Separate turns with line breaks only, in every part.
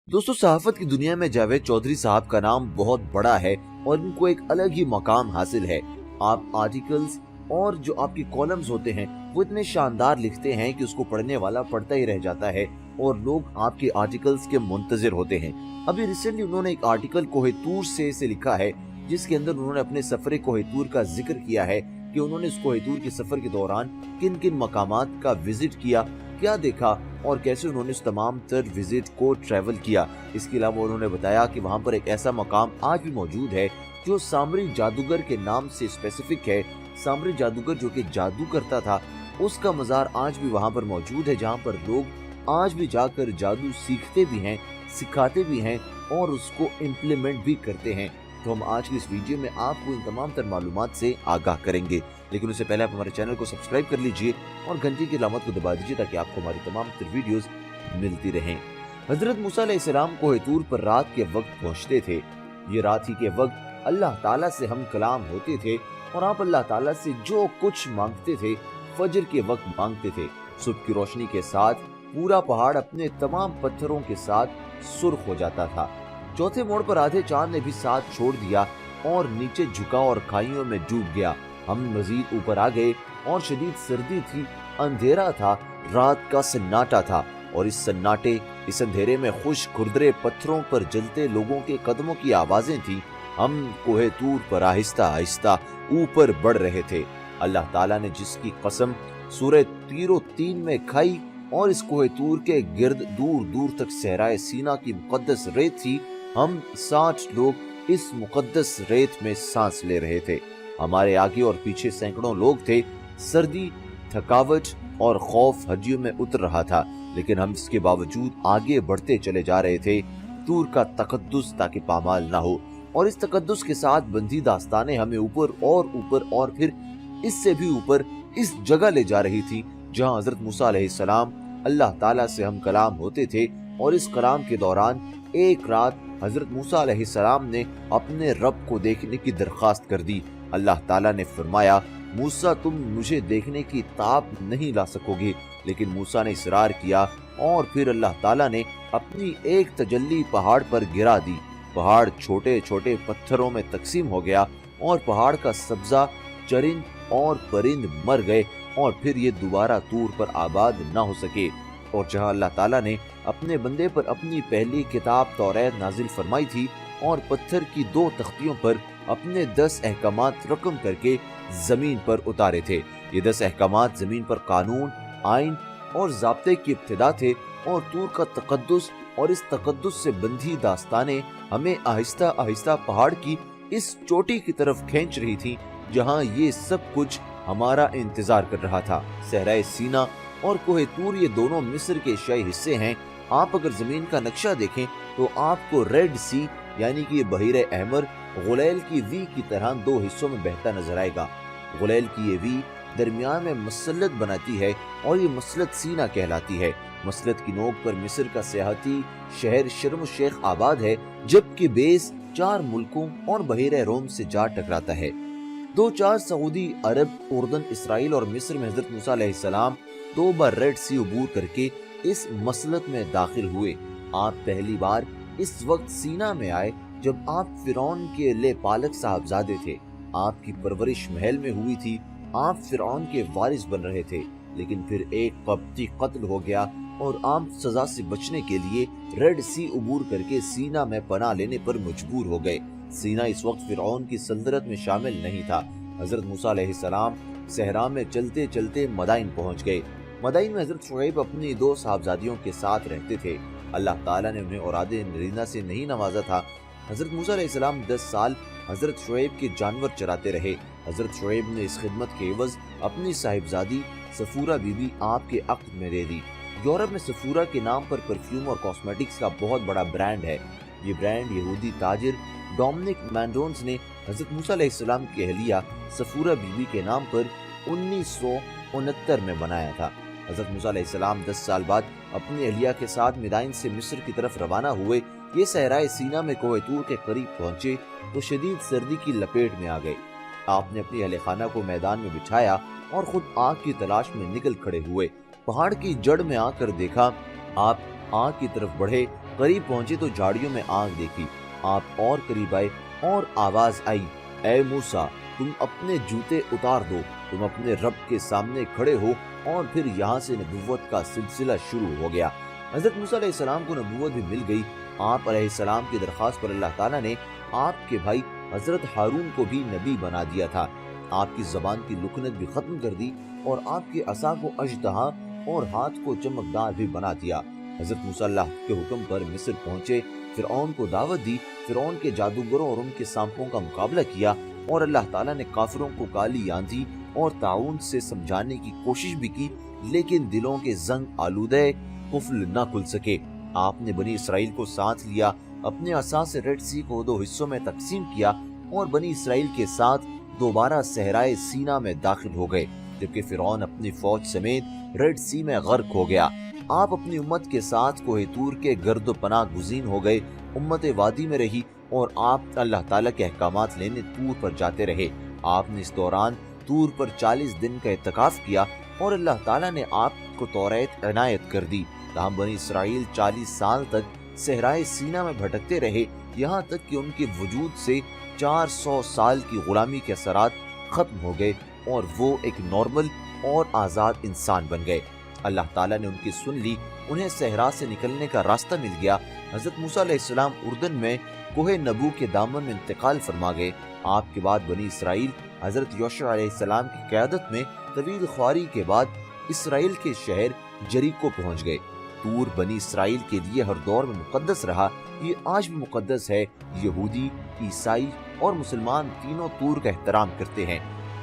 दोस्तों, सहाफत की दुनिया में जावेद चौधरी साहब का नाम बहुत बड़ा है और इनको एक अलग ही मकाम हासिल है। आप आर्टिकल्स और जो आपके कॉलम्स होते हैं वो इतने शानदार लिखते हैं कि उसको पढ़ने वाला पढ़ता ही रह जाता है और लोग आपके आर्टिकल्स के मुंतजिर होते हैं। अभी रिसेंटली उन्होंने एक आर्टिकल कोहितूर से लिखा है जिसके अंदर उन्होंने अपने सफर कोहितूर का जिक्र किया है कि उन्होंने इस कोहितूर के सफर के दौरान किन किन मकामात का विजिट किया, क्या देखा और कैसे उन्होंने उस तमाम तर विजिट को ट्रैवल किया। इसके अलावा उन्होंने बताया कि वहाँ पर एक ऐसा मकाम आज भी मौजूद है जो सामरी जादूगर के नाम से स्पेसिफिक है। सामरी जादूगर जो कि जादू करता था, उसका मज़ार आज भी वहाँ पर मौजूद है, जहाँ पर लोग आज भी जाकर जादू सीखते भी हैं, सिखाते भी हैं और उसको इम्प्लीमेंट भी करते हैं। तो हम आज की इस वीडियो में आपको इन तमाम तर मालूमात से आगाह करेंगे, लेकिन उससे पहले आप हमारे चैनल को सब्सक्राइब कर लीजिए और घंटी की अलामत को दबा दीजिए ताकि आपको हमारी तमाम तर वीडियोस मिलती रहें। हजरत मूसा अलैहिस्सलाम कोहितूर पर रात के वक्त पहुंचते थे। ये रात ही के वक्त अल्लाह ताला से हम कलाम होते थे और आप अल्लाह ताला से जो कुछ मांगते थे फजर के वक्त मांगते थे। सुबह की रोशनी के साथ पूरा पहाड़ अपने तमाम पत्थरों के साथ सुर्ख हो जाता था। चौथे मोड़ पर आधे चांद ने भी साथ छोड़ दिया और नीचे झुका और खाइयों में डूब गया। हम मजीद ऊपर आ गए और शदीद सर्दी थी, अंधेरा था, रात का सन्नाटा था और इस अंधेरे में खुश खुरदरे पत्थरों पर जलते लोगों के कदमों की आवाजें थी। हम कोहितूर पर आहिस्ता आहिस्ता ऊपर बढ़ रहे थे। अल्लाह ताला ने जिसकी कसम सूरह तीरो 3 में खाई और इस कोहितूर के गिर्द दूर दूर तक सहराए सीना की मुकद्दस रेत थी, हम 60 लोग इस मुकद्दस रेत में सांस ले रहे थे। हमारे आगे और पीछे सैकड़ों लोग थे। सर्दी, थकावट और खौफ हड्डियों में उतर रहा था, लेकिन हम इसके बावजूद आगे बढ़ते चले जा रहे थे। तूर का तकद्दुस ताकि पामाल ना हो, और इस तकद्दुस के साथ बंधी दास्तानें हमें ऊपर और फिर इससे भी ऊपर इस जगह ले जा रही थी जहां हजरत मूसा अलैहिस्सलाम अल्लाह ताला से हम कलाम होते थे। और इस कलाम के दौरान एक रात हजरत मूसा अलैहिस्सलाम ने अपने रब को देखने की दरख्वास्त कर दी। अल्लाह ताला ने फरमाया, मूसा तुम मुझे देखने की ताब नहीं ला सकोगे। लेकिन मूसा ने इसरार किया और फिर अल्लाह ताला ने अपनी एक तजल्ली पहाड़ पर गिरा दी। पहाड़ छोटे छोटे पत्थरों में तकसीम हो गया और पहाड़ का सब्जा, चरिंद और परिंद मर गए और फिर ये दोबारा तूर पर आबाद ना हो सके। और जहां अल्लाह ताला ने अपने बंदे पर अपनी पहली किताब तौरात नाजिल फरमाई थी और पत्थर की 2 तख्तियों पर अपने 10 अहकामात रकम करके जमीन पर उतारे थे। ये 10 अहकामात जमीन पर कानून, आइन और ज़ाब्ते की इब्तिदा थे और तूर का तकद्दुस और इस तकद्दुस से बंधी दास्तानें हमें आहिस्ता आहिस्ता पहाड़ की इस चोटी की तरफ खींच रही थी जहां ये सब कुछ हमारा इंतजार कर रहा था। सहराए सीना और कोहितूर ये दोनों मिस्र के एशियाई हिस्से हैं। आप अगर जमीन का नक्शा देखें तो आपको रेड सी यानी कि बहीर अहमर गुलैल की वी की तरह 2 हिस्सों में बहता नजर आएगा। गुलैल की ये वी दरमियान में मसलत बनाती है और ये मसलत सीना कहलाती है। मसलत की नोक पर मिस्र का सियाहती शहर शर्म शेख आबाद है, जबकि बेस 4 मुल्कों और बहीर रोम से जा टकराता है। 2-4 सऊदी अरब, उर्दन, इसराइल और मिस्र में हजरत मूसा अलैहिस्सलाम 2 बार रेड सी अबूर करके इस मसलत में दाखिल हुए। आप पहली बार इस वक्त सीना में आए जब आप फिरौन के ले पालक साहबजादे थे। आपकी परवरिश महल में हुई थी, आप फिरौन के वारिस बन रहे थे, लेकिन फिर एक कब्ती कत्ल हो गया और आप सजा से बचने के लिए रेड सी अबूर करके सीना में पनाह लेने पर मजबूर हो गए। सीना इस वक्त फिरौन की सल्तनत में शामिल नहीं था। हजरत मूसा अलैहिस्सलाम सहरा में चलते चलते मदाइन पहुंच गए। मदाइन में हजरत शुएब अपनी 2 साहबजादियों के साथ रहते थे। अल्लाह ताला ने उन्हें औलादे नरीना से नहीं नवाजा था। हजरत मूसा अलैहिस्सलाम 10 साल हजरत शुएब के जानवर चराते रहे। हजरत शुएब ने इस खिदमत के एवज अपनी साहिबजादी सफूरा बीबी आपके अक़्द में दे दी। यूरोप में सफूरा के नाम पर परफ्यूम और कॉस्मेटिक्स का बहुत बड़ा ब्रांड है। ये ब्रांड यहूदी ताजिर डोमिनिक मैंडोन्स ने हजरत मूसा अलैहिस्सलाम की अहलिया सफूरा बीबी के नाम पर 1969 में बनाया था। हजरत मूसा अलैहिस्सलाम 10 साल बाद अपनी अहलिया के साथ मिदाइन से मिस्र की तरफ रवाना हुए। ये सहराए सीना में कोहितूर के करीब पहुंचे तो शदीद सर्दी की लपेट में आ गए। आपने अपनी अहले खाना को मैदान में बिठाया और खुद आग की तलाश में निकल खड़े हुए। पहाड़ की जड़ में आकर देखा, आप आग की तरफ बढ़े करीब पहुंचे तो झाड़ियों में आग देखी। आप और करीब आए और आवाज आई, ए मूसा, तुम अपने जूते उतार दो, तुम अपने रब के सामने खड़े हो। और फिर यहाँ से नबुव्वत का सिलसिला शुरू हो गया। हजरत मूसा अलैहिस्सलाम को नबुव्वत भी मिल गई। आप अलैहिस्सलाम की दरख्वास्त पर अल्लाह ताला ने आपके भाई हजरत हारून को भी नबी बना दिया था। आपकी जबान की लुकनत भी खत्म कर दी और आपके असा को अजदहा और हाथ को चमकदार भी बना दिया। हजरत मूसा अल्लाह के हुक्म पर मिस्र पहुंचे, फिरौन को दावत दी, फिरौन के जादूगरों और उनके सांपों का मुकाबला किया और अल्लाह ताला ने काफिरों को काली आंधी और ताउन से समझाने की कोशिश भी की, लेकिन दिलों के जंग आलूदे कुफ्ल न खुल सके। आपने बनी इसराइल को साथ लिया, अपने असा से रेड सी को 2 हिस्सों में तकसीम किया और बनी इसराइल के साथ दोबारा सहराए सीना में दाखिल हो गए, जबकि फिरौन अपनी फौज समेत रेड सी में गर्क हो गया। आप अपनी उम्मत के साथ कोहे तूर के गर्द पनाह गुज़ीन हो गए। उम्मत वादी में रही और आप अल्लाह ताला के अहकामात लेने तूर पर जाते रहे। आपने इस दौरान तूर पर 40 दिन का इत्तिकाफ किया और अल्लाह ताला ने आपको तौरात इनायत कर दी। तमाम बनी इसराइल 40 साल तक सहराए सीना में भटकते रहे, यहाँ तक कि उनके वजूद से 400 साल की गुलामी के असरात खत्म हो गए और वो एक नॉर्मल और आज़ाद इंसान बन गए। अल्लाह ताला ने उनकी सुन ली, उन्हें सहरा से निकलने का रास्ता मिल गया। हजरत मूसा अलैहिस्सलाम उर्दन में कोहे नबू के दामन में इंतकाल फरमा गए। आपके बाद बनी इसराइल हजरत योशुआ अलैहिस्सलाम की क़यादत में तवील ख्वारी के बाद इसराइल के शहर जरीको पहुंच गए। तूर बनी इसराइल के लिए हर दौर में मुकद्दस रहा, ये आज भी मुकद्दस है। यहूदी, ईसाई और मुसलमान तीनों तूर का एहतराम करते हैं।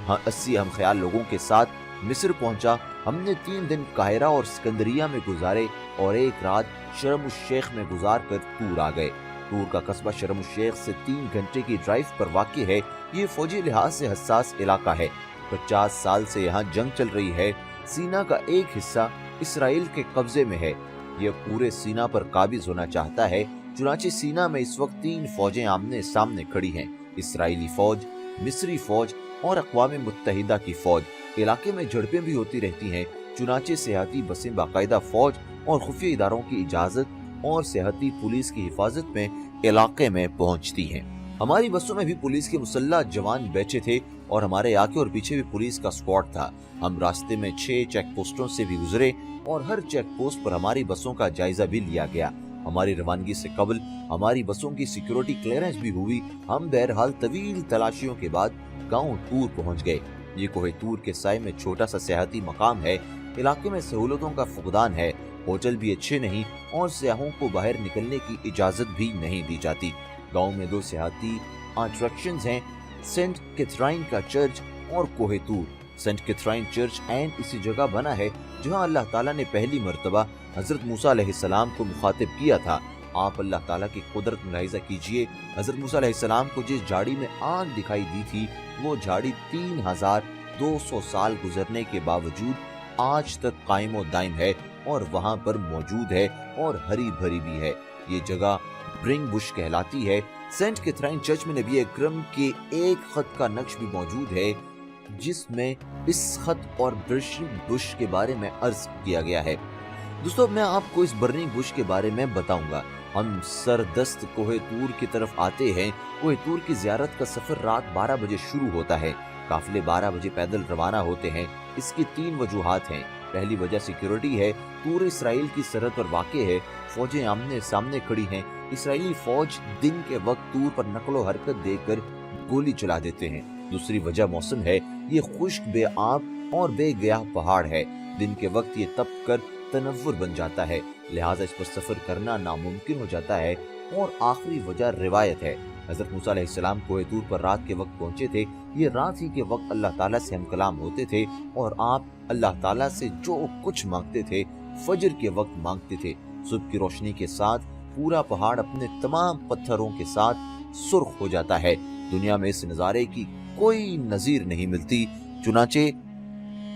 हाँ, 80 हम ख्याल लोगों के साथ मिस्र पहुंचा। हमने 3 दिन काहिरा और सिकंदरिया में गुजारे और एक रात शर्म शेख में गुजार कर तूर आ गए। तूर का कस्बा शर्म शेख से 3 घंटे की ड्राइव पर वाक़ है। ये फौजी लिहाज से हसास इलाका है। 50 साल से यहाँ जंग चल रही है। सीना का एक हिस्सा इसराइल के कब्जे में है। यह पूरे सीना पर काबिज होना चाहता है। चुनाचे सीना में इस वक्त 3 फौजें आमने सामने खड़ी हैं, इसराइली फौज, मिस्री फौज और अक़वाम मुत्तहिदा की फौज। इलाके में झड़पें भी होती रहती हैं। चुनाचे सेहती बसें बाकायदा फौज और खुफिया इदारों की इजाजत और सेहती पुलिस की हिफाजत में इलाके में पहुंचती हैं। हमारी बसों में भी पुलिस के मुसल्लह जवान बैठे थे और हमारे आगे और पीछे भी पुलिस का स्क्वाड था। हम रास्ते में 6 चेक पोस्टों से भी गुजरे और हर चेक पोस्ट पर हमारी बसों का जायजा भी लिया गया। हमारी रवानगी से कबल हमारी बसों की सिक्योरिटी क्लियरेंस भी हुई। हम बहरहाल तवील तलाशियों के बाद गाँव तूर पहुँच गए। ये कोहे तूर के साए में छोटा सा सियाहती मकाम है। इलाके में सहूलतों का फुकदान है, होटल भी अच्छे नहीं और सियाहों को बाहर निकलने की इजाजत भी नहीं दी जाती। गांव में 2 सियाहती अट्रैक्शंस हैं, सेंट कैथरीन का चर्च और कोहे तूर। सेंट कैथरीन चर्च एंड इसी जगह बना है जहां अल्लाह ताला ने पहली मर्तबा हजरत मूसा अलैहिस्सलाम को मुखातिब किया था। आप अल्लाह ताला की कुदरत मुलाहिजा कीजिए। हजरत मूसा अलैहिस्सलाम को जिस झाड़ी में आग दिखाई दी थी, वो झाड़ी 3200 साल गुजरने के बावजूद आज तक कायम और दायम है और वहाँ पर मौजूद है और हरी भरी भी है। ये जगह ब्रिंग बुश कहलाती है। सेंट कैथरीन चर्च में नबी अकरम के एक खत का नक्श भी मौजूद है, जिसमें इस खत और बर्निंग बुश के बारे में अर्ज किया गया है। दोस्तों, मैं आपको इस बर्निंग बुश के बारे में बताऊंगा। हम सरदस्त कोहे तूर की तरफ आते हैं। कोहे तूर की जियारत का सफर रात 12 बजे शुरू होता है। काफिले 12 बजे पैदल रवाना होते हैं। इसकी 3 वजूहात हैं। पहली वजह सिक्योरिटी है। तूर इसराइल की सरहद पर वाक़े है। फौजें आमने सामने खड़ी हैं। इसराइली फौज दिन के वक्त तूर पर नकलो हरकत देकर गोली चला देते हैं। दूसरी वजह मौसम है। ये खुश्क, बेआब और बेगयाह पहाड़ है। दिन के वक्त ये तप कर तनव्वुर बन जाता है, लिहाजा इस पर सफर करना नामुमकिन हो जाता है। और आखिरी वजह रिवायत है। हजरत मूसा अलैहिस्सलाम कोहे तूर पर रात के वक्त पहुंचे थे। ये रात ही के वक्त अल्लाह ताला से हम कलाम होते थे और आप अल्लाह ताला से जो कुछ मांगते थे फजर के वक्त मांगते थे। सुबह की रोशनी के साथ पूरा पहाड़ अपने तमाम पत्थरों के साथ सुर्ख हो जाता है। दुनिया में इस नज़ारे की कोई नज़ीर नहीं मिलती। चुनाचे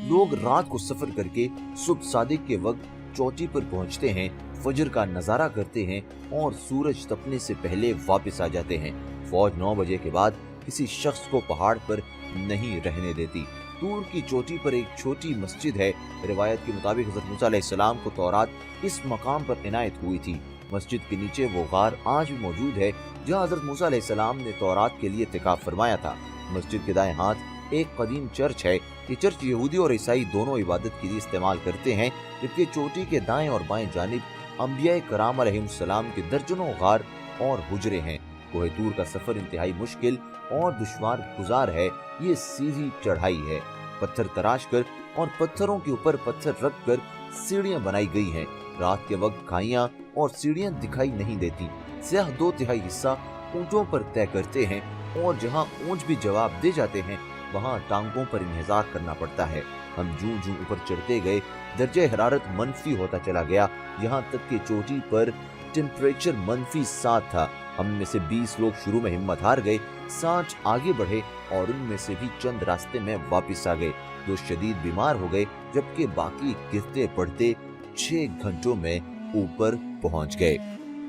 लोग रात को सफर करके सुबह सादिक के वक्त चोटी पर पहुंचते हैं, फजर का नजारा करते हैं और सूरज तपने से पहले वापस आ जाते हैं। फौज 9 बजे के बाद किसी शख्स को पहाड़ पर नहीं रहने देती। तूर की चोटी पर एक छोटी मस्जिद है। रिवायत के मुताबिक हज़रत मूसा अलैहिस्सलाम को तौरात इस मकाम पर इनायत हुई थी। मस्जिद के नीचे वो गार आज भी मौजूद है जहाँ हजरत मूसा अलैहिस्सलाम ने तौरात के लिए इत्तिकाफ फरमाया था। मस्जिद के दाएं हाथ एक कदीम चर्च है। ये चर्च यहूदी और ईसाई दोनों इबादत के लिए इस्तेमाल करते हैं, जबकि चोटी के दाएं और बाएं जानिब अंबिया कराम अलैहिस्सलाम के दर्जनों गार और हुजरे हैं। कोहे तूर का सफर इंतहाई मुश्किल और दुश्वार गुजार है। ये सीधी चढ़ाई है, पत्थर तराश कर और पत्थरों के ऊपर पत्थर रख कर सीढ़ियां बनाई गई हैं। रात के वक्त खाइयां और सीढ़ियां दिखाई नहीं देती। स्याह 2/3 हिस्सा ऊंटों पर तय करते हैं और जहां ऊंट भी जवाब दे जाते हैं वहां टांगों पर इंतजार करना पड़ता है। हम जूं जूं ऊपर चढ़ते गए दर्जे हरारत मनफी होता चला गया, यहाँ तक कि चोटी पर टेम्परेचर -7 था। हम में से 20 लोग शुरू में हिम्मत हार गए, 60 आगे बढ़े और उनमें से भी चंद रास्ते में वापस आ गए जो शदीद बीमार हो गए, जबकि बाकी गिरते पड़ते 6 घंटों में ऊपर पहुंच गए।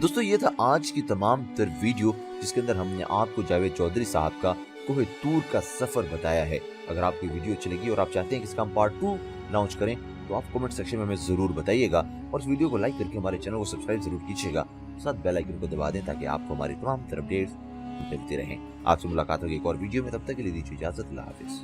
दोस्तों, ये था आज की तमाम तर वीडियो जिसके अंदर हमने आपको जावेद चौधरी साहब का कोहे तूर का सफर बताया है। अगर आपकी वीडियो अच्छी लगी और आप चाहते हैं कि इसका हम पार्ट 2 लॉन्च करें तो आप कमेंट सेक्शन में हमें जरूर बताइएगा और इस वीडियो को लाइक करके हमारे चैनल को सब्सक्राइब जरूर कीजिएगा, साथ बेल आइकन को दबा दें ताकि आपको हमारी तमाम तरह अपडेट्स मिलते रहें। आपसे मुलाकात होगी एक और वीडियो में, तब तक के लिए दीजिए इजाजत। अल्लाह हाफिज।